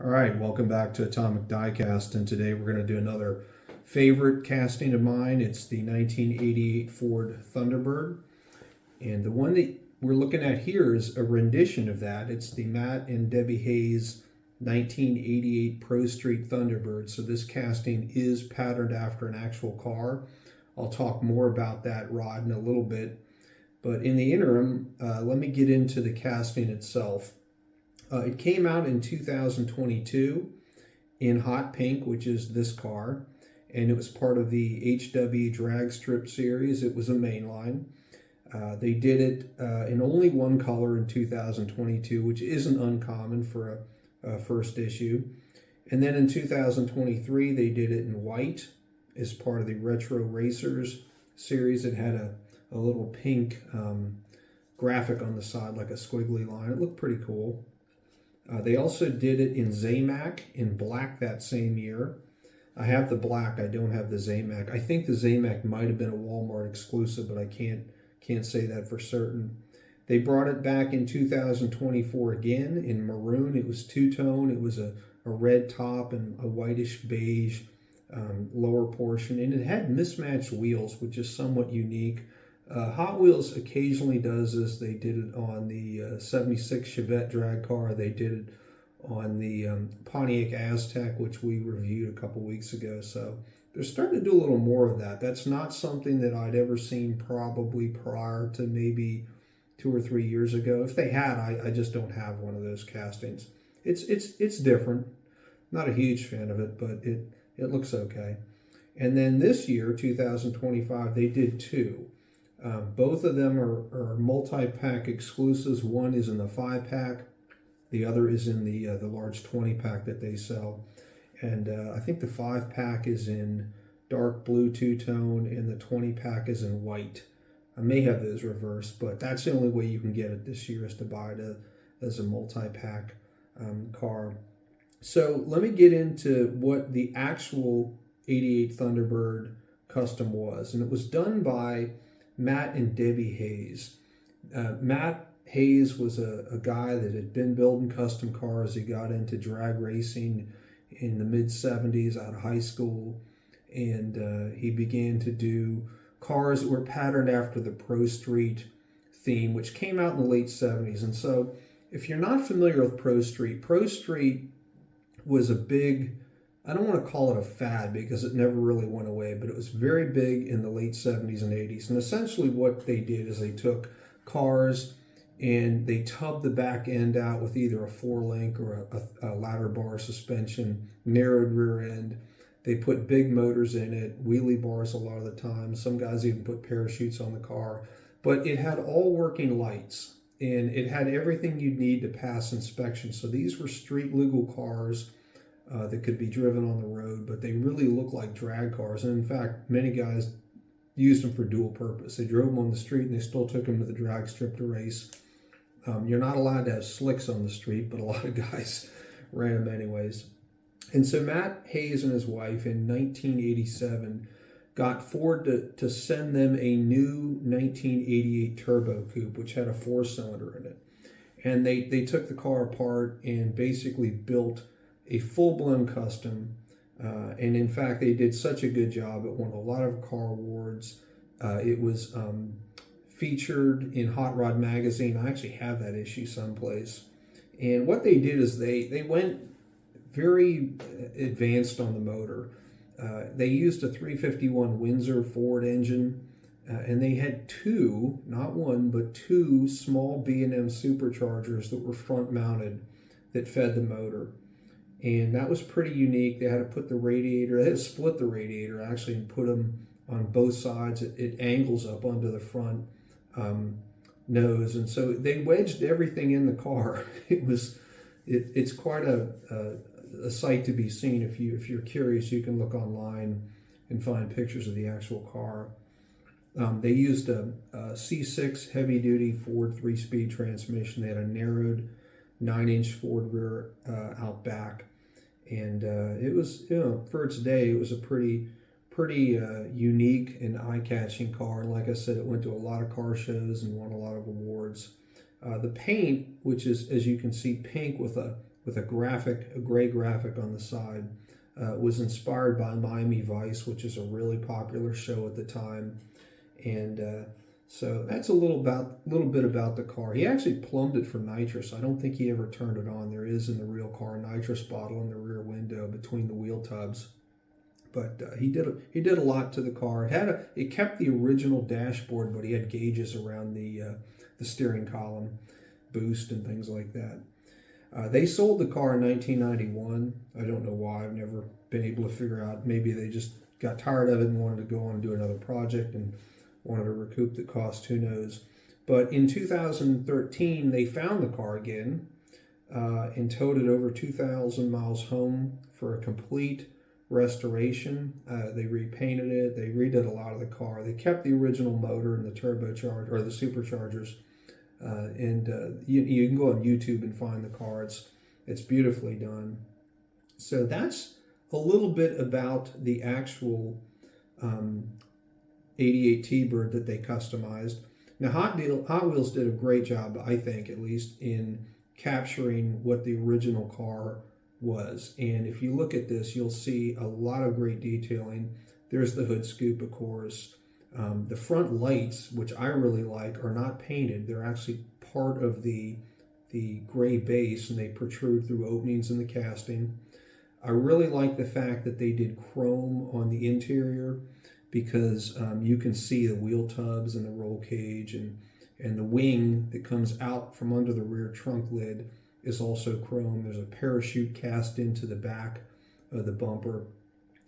All right, welcome back to Atomic Diecast, and today we're going to do another favorite casting of mine. It's the 1988 Ford Thunderbird, and the one that we're looking at here is a rendition of that. It's the Matt and Debbie Hayes 1988 Pro Street Thunderbird, so this casting is patterned after an actual car. I'll talk more about that rod in a little bit, but in the interim, let me get into the casting itself. It came out in 2022 in hot pink, which is this car, and it was part of the HW drag strip series. It was a mainline. They did it in only one color in 2022, which isn't uncommon for a first issue. And then in 2023, they did it in white as part of the Retro Racers series. It had a little pink graphic on the side, like a squiggly line. It looked pretty cool. They also did it in Zamac in black that same year. I have the black, I don't have the Zamac. I think the Zamac might have been a Walmart exclusive, but I can't say that for certain. They brought it back in 2024 again in maroon. It was two-tone. It was a red top and a whitish beige lower portion, and it had mismatched wheels, which is somewhat unique. Hot Wheels occasionally does this. They did it on the 76 Chevette drag car. They did it on the Pontiac Aztec, which we reviewed a couple weeks ago. So they're starting to do a little more of that. That's not something that I'd ever seen probably prior to maybe 2 or 3 years ago. If they had, I just don't have one of those castings. It's different. Not a huge fan of it, but it looks okay. And then this year, 2025, they did two. Both of them are multi-pack exclusives. One is in the 5-pack. The other is in the large 20-pack that they sell. And I think the 5-pack is in dark blue two-tone and the 20-pack is in white. I may have those reversed, but that's the only way you can get it this year is to buy it as a multi-pack car. So let me get into what the actual 88 Thunderbird custom was. And it was done by Matt and Debbie Hayes. Matt Hayes was a guy that had been building custom cars. He got into drag racing in the mid-70s out of high school, and he began to do cars that were patterned after the Pro Street theme, which came out in the late 70s. And so if you're not familiar with Pro Street was a big, I don't want to call it a fad because it never really went away, but it was very big in the late 70s and 80s. And essentially what they did is they took cars and they tubbed the back end out with either a 4-link or a ladder bar suspension, narrowed rear end. They put big motors in it, wheelie bars a lot of the time. Some guys even put parachutes on the car. But it had all working lights, and it had everything you'd need to pass inspection. So these were street legal cars that could be driven on the road, but they really look like drag cars. And in fact, many guys used them for dual purpose. They drove them on the street and they still took them to the drag strip to race. You're not allowed to have slicks on the street, but a lot of guys ran them anyways. And so Matt Hayes and his wife in 1987 got Ford to send them a new 1988 Turbo Coupe, which had a 4-cylinder in it. And they took the car apart and basically built a full-blown custom, and in fact they did such a good job. It won a lot of car awards. It was featured in Hot Rod magazine. I actually have that issue someplace. And what they did is they went very advanced on the motor. They used a 351 Windsor Ford engine, and they had two, not one, but two small B&M superchargers that were front mounted that fed the motor. And that was pretty unique. They had to put the radiator, they had to split the radiator actually and put them on both sides. It angles up onto the front nose. And so they wedged everything in the car. It's quite a sight to be seen. If you're curious, you can look online and find pictures of the actual car. They used a C6 heavy-duty Ford 3-speed transmission. They had a narrowed 9-inch Ford rear out back. And it was, for its day, it was a pretty unique and eye-catching car. And like I said, it went to a lot of car shows and won a lot of awards. The paint, which is, as you can see, pink with a with a gray graphic on the side. Was inspired by Miami Vice, which is a really popular show at the time, and so that's a little bit about the car. He actually plumbed it for nitrous. I don't think he ever turned it on. There is in the real car a nitrous bottle in the rear window between the wheel tubs. But he did a lot to the car. It kept the original dashboard, but he had gauges around the steering column, boost, and things like that. They sold the car in 1991. I don't know why. I've never been able to figure out. Maybe they just got tired of it and wanted to go on and do another project and wanted to recoup the cost. Who knows? But in 2013, they found the car again and towed it over 2,000 miles home for a complete restoration. They repainted it. They redid a lot of the car. They kept the original motor and the turbocharger or the superchargers. You can go on YouTube and find the car. It's beautifully done. So that's a little bit about the actual 88 T-Bird that they customized. Now Hot Wheels did a great job, I think, at least, in capturing what the original car was. And if you look at this, you'll see a lot of great detailing. There's the hood scoop, of course. The front lights, which I really like, are not painted. They're actually part of the gray base, and they protrude through openings in the casting. I really like the fact that they did chrome on the interior, because you can see the wheel tubs and the roll cage, and the wing that comes out from under the rear trunk lid is also chrome. There's a parachute cast into the back of the bumper.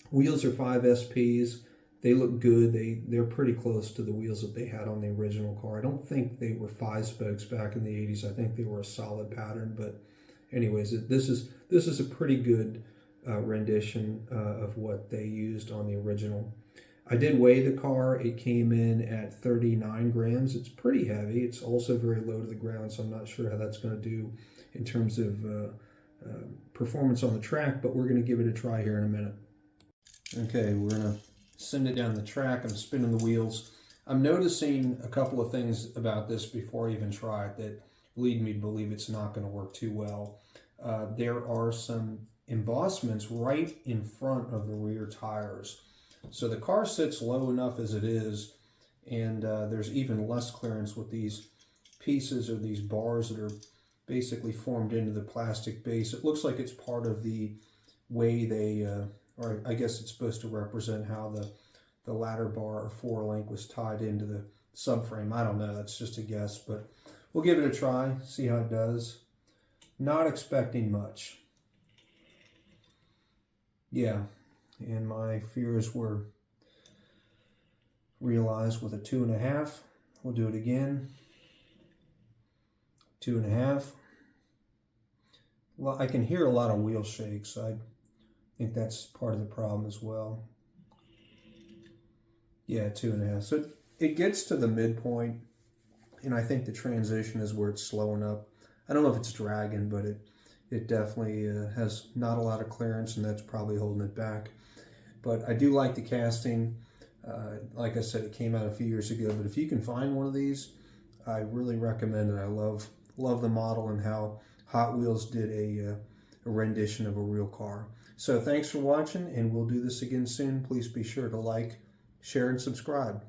Wheels are 5 SPs. They look good. They're pretty close to the wheels that they had on the original car. I don't think they were 5 spokes back in the 80s. I think they were a solid pattern. But anyways, this is a pretty good rendition of what they used on the original. I did weigh the car. It came in at 39 grams. It's pretty heavy. It's also very low to the ground, so I'm not sure how that's going to do in terms of performance on the track, but we're going to give it a try here in a minute. Okay, we're going to send it down the track. I'm spinning the wheels. I'm noticing a couple of things about this before I even try it that lead me to believe it's not going to work too well. There are some embossments right in front of the rear tires. So the car sits low enough as it is, and there's even less clearance with these pieces or these bars that are basically formed into the plastic base. It looks like it's part of the way they, or I guess it's supposed to represent how the ladder bar or four-link was tied into the subframe. I don't know, that's just a guess, but we'll give it a try, see how it does. Not expecting much. Yeah. And my fears were realized with a 2.5. We'll do it again. 2.5. Well, I can hear a lot of wheel shakes. I think that's part of the problem as well. Yeah, 2.5. So it gets to the midpoint, and I think the transition is where it's slowing up. I don't know if it's dragging, but it definitely has not a lot of clearance, and that's probably holding it back. But I do like the casting. Like I said, it came out a few years ago, but if you can find one of these, I really recommend it. I love the model and how Hot Wheels did a rendition of a real car. So thanks for watching, and we'll do this again soon. Please be sure to like, share, and subscribe.